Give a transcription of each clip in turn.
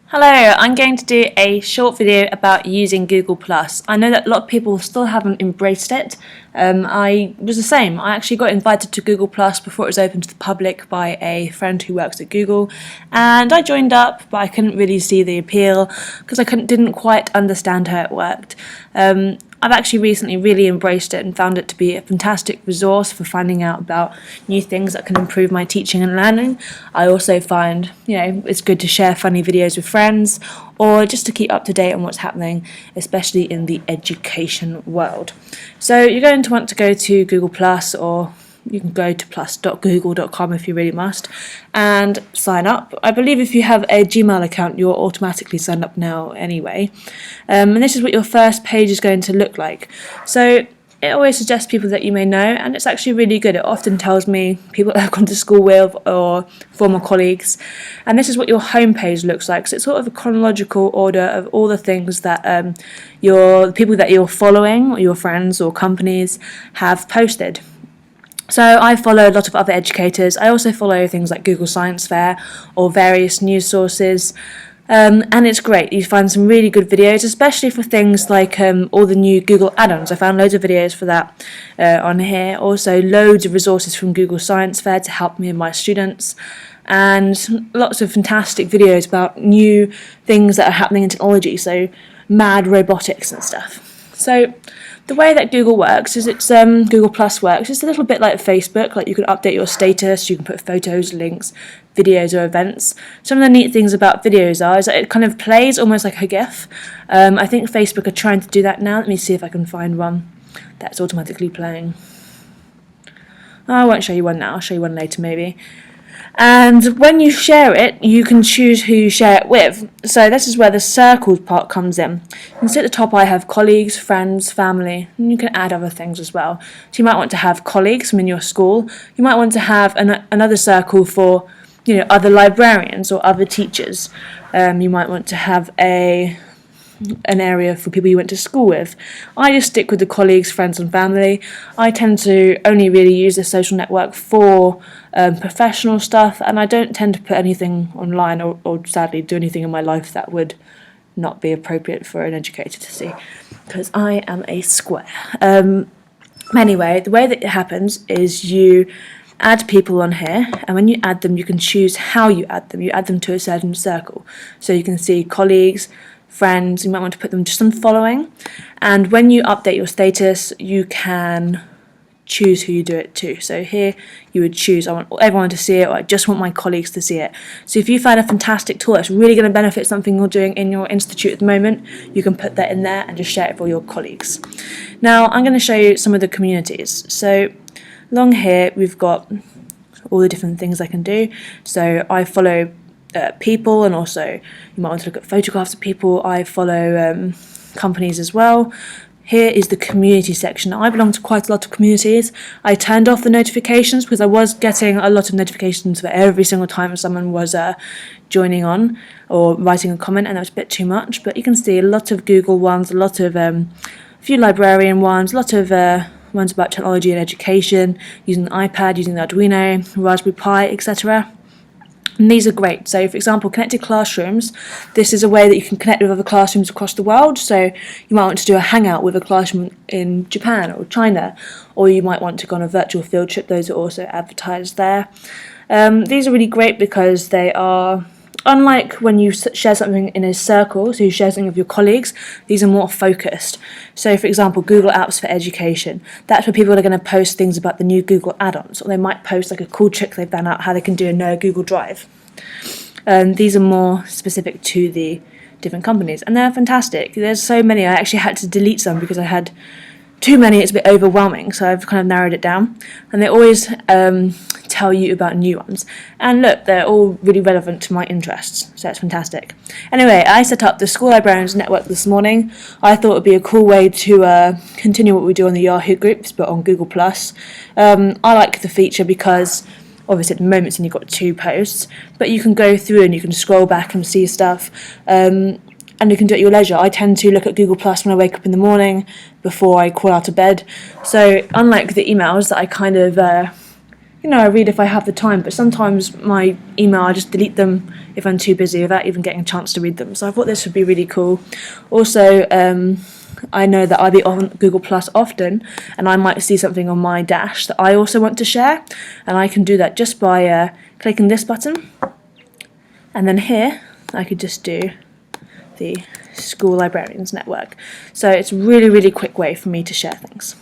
Hello, I'm going to do a short video about using Google+. I know that a lot of people still haven't embraced it. I was the same. I actually got invited to Google+ before it was open to the public by a friend who works at Google, and I joined up, but I couldn't really see the appeal because I didn't quite understand how it worked. I've actually recently really embraced it and found it to be a fantastic resource for finding out about new things that can improve my teaching and learning. I also find, it's good to share funny videos with friends or just to keep up to date on what's happening, especially in the education world. So you're going to want to go to Google+, or you can go to plus.google.com if you really must, and sign up. I believe if you have a Gmail account, you're automatically signed up now anyway. And this is what your first page is going to look like. So it always suggests people that you may know, and it's actually really good. It often tells me people that I've gone to school with or former colleagues. And this is what your homepage looks like. So it's sort of a chronological order of all the things that the people that you're following, or your friends or companies, have posted. So I follow a lot of other educators. I also follow things like Google Science Fair or various news sources. And it's great. You find some really good videos, especially for things like all the new Google add-ons. I found loads of videos for that on here. Also loads of resources from Google Science Fair to help me and my students. And lots of fantastic videos about new things that are happening in technology. So mad robotics and stuff. So the way that Google works is Google Plus works. It's a little bit like Facebook. Like you can update your status, you can put photos, links, videos, or events. Some of the neat things about videos is that it kind of plays almost like a GIF. I think Facebook are trying to do that now. Let me see if I can find one that's automatically playing. I won't show you one now. I'll show you one later maybe. And when you share it, you can choose who you share it with. So this is where the circles part comes in. You can see at the top I have colleagues, friends, family, and you can add other things as well. So you might want to have colleagues from in your school. You might want to have another circle for other librarians or other teachers. You might want to have an area for people you went to school with. I just stick with the colleagues, friends and family. I tend to only really use this social network for professional stuff, and I don't tend to put anything online or sadly do anything in my life that would not be appropriate for an educator to see, because I am a square. Anyway, the way that it happens is you add people on here, and when you add them you can choose how you add them. You add them to a certain circle, so you can see colleagues, friends. You might want to put them just on following, and when you update your status you can choose who you do it to. So here you would choose, I want everyone to see it, or I just want my colleagues to see it. So if you find a fantastic tool that's really going to benefit something you're doing in your institute at the moment, you can put that in there and just share it with all your colleagues. Now I'm going to show you some of the communities. So along here we've got all the different things I can do. So I follow people, and also you might want to look at photographs of people. I follow companies as well. Here is the community section. I belong to quite a lot of communities. I turned off the notifications because I was getting a lot of notifications for every single time someone was joining on or writing a comment, and that was a bit too much. But you can see a lot of Google ones, a lot of a few librarian ones, a lot of ones about technology and education, using the iPad, using the Arduino, Raspberry Pi, etc. And these are great. So for example, connected classrooms, this is a way that you can connect with other classrooms across the world. So you might want to do a hangout with a classroom in Japan or China, or you might want to go on a virtual field trip. Those are also advertised there. These are really great because they are, unlike when you share something in a circle, so you share something with your colleagues, these are more focused. So for example, Google Apps for Education, that's where people are going to post things about the new Google add-ons, or they might post like a cool trick they've found out how they can do in Google Drive. These are more specific to the different companies, and they're fantastic. There's so many, I actually had to delete some because I had too many. It's a bit overwhelming, so I've kind of narrowed it down, and they always tell you about new ones, and look, they're all really relevant to my interests, so that's fantastic. Anyway, I set up the School Librarians Network this morning. I thought it would be a cool way to continue what we do on the Yahoo groups, but on Google+. I like the feature because obviously at the moment you've got 2 posts, but you can go through and you can scroll back and see stuff, and you can do it at your leisure. I tend to look at Google Plus when I wake up in the morning before I crawl out of bed. So unlike the emails that I kind of I read if I have the time, but sometimes my email, I just delete them if I'm too busy without even getting a chance to read them. So I thought this would be really cool. Also, I know that I'll be on Google Plus often, and I might see something on my dash that I also want to share, and I can do that just by clicking this button, and then here I could just do the School Librarians Network. So it's a really, really quick way for me to share things.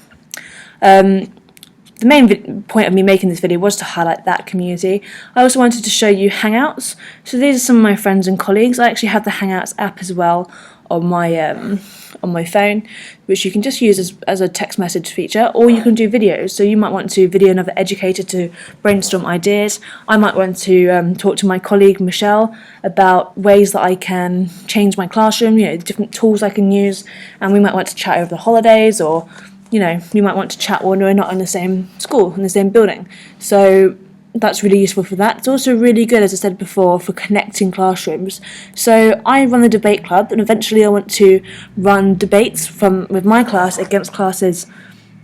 The main point of me making this video was to highlight that community. I also wanted to show you Hangouts. So these are some of my friends and colleagues. I actually have the Hangouts app as well on my phone, which you can just use as a text message feature, or you can do videos. So you might want to video another educator to brainstorm ideas. I might want to talk to my colleague Michelle about ways that I can change my classroom, different tools I can use, and we might want to chat over the holidays, or we might want to chat when we're not in the same school, in the same building. So that's really useful for that. It's also really good, as I said before, for connecting classrooms. So I run the debate club, and eventually I want to run debates with my class against classes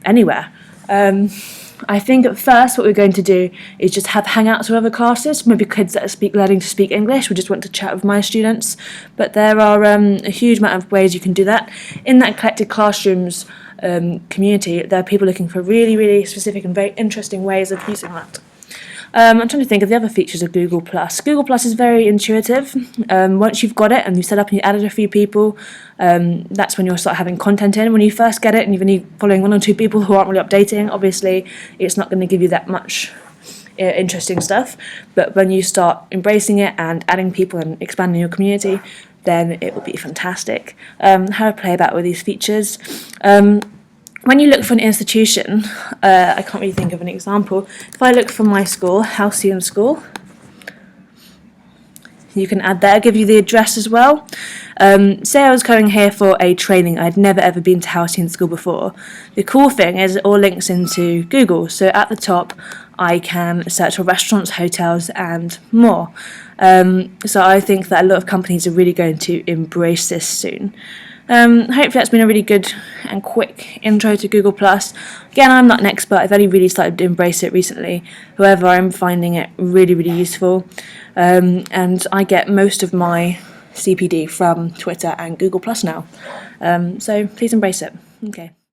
anywhere. I think at first what we're going to do is just have hangouts with other classes, maybe kids that are learning to speak English. We just want to chat with my students. But there are a huge amount of ways you can do that. In that Collected Classrooms community, there are people looking for really, really specific and very interesting ways of using that. I'm trying to think of the other features of Google+. Google+ is very intuitive. Once you've got it and you set up and you added a few people, that's when you'll start having content in. When you first get it and you're only following 1 or 2 people who aren't really updating, obviously it's not going to give you that much interesting stuff. But when you start embracing it and adding people and expanding your community, then it will be fantastic. How to play about with these features. When you look for an institution, I can't really think of an example. If I look for my school, Halcyon School, you can add that. I'll give you the address as well. Say I was coming here for a training. I'd never ever been to Halcyon School before. The cool thing is it all links into Google. So at the top, I can search for restaurants, hotels, and more. So I think that a lot of companies are really going to embrace this soon. Hopefully that's been a really good and quick intro to Google+. Again, I'm not an expert, I've only really started to embrace it recently. However, I'm finding it really, really useful. And I get most of my CPD from Twitter and Google+ now. So please embrace it. Okay.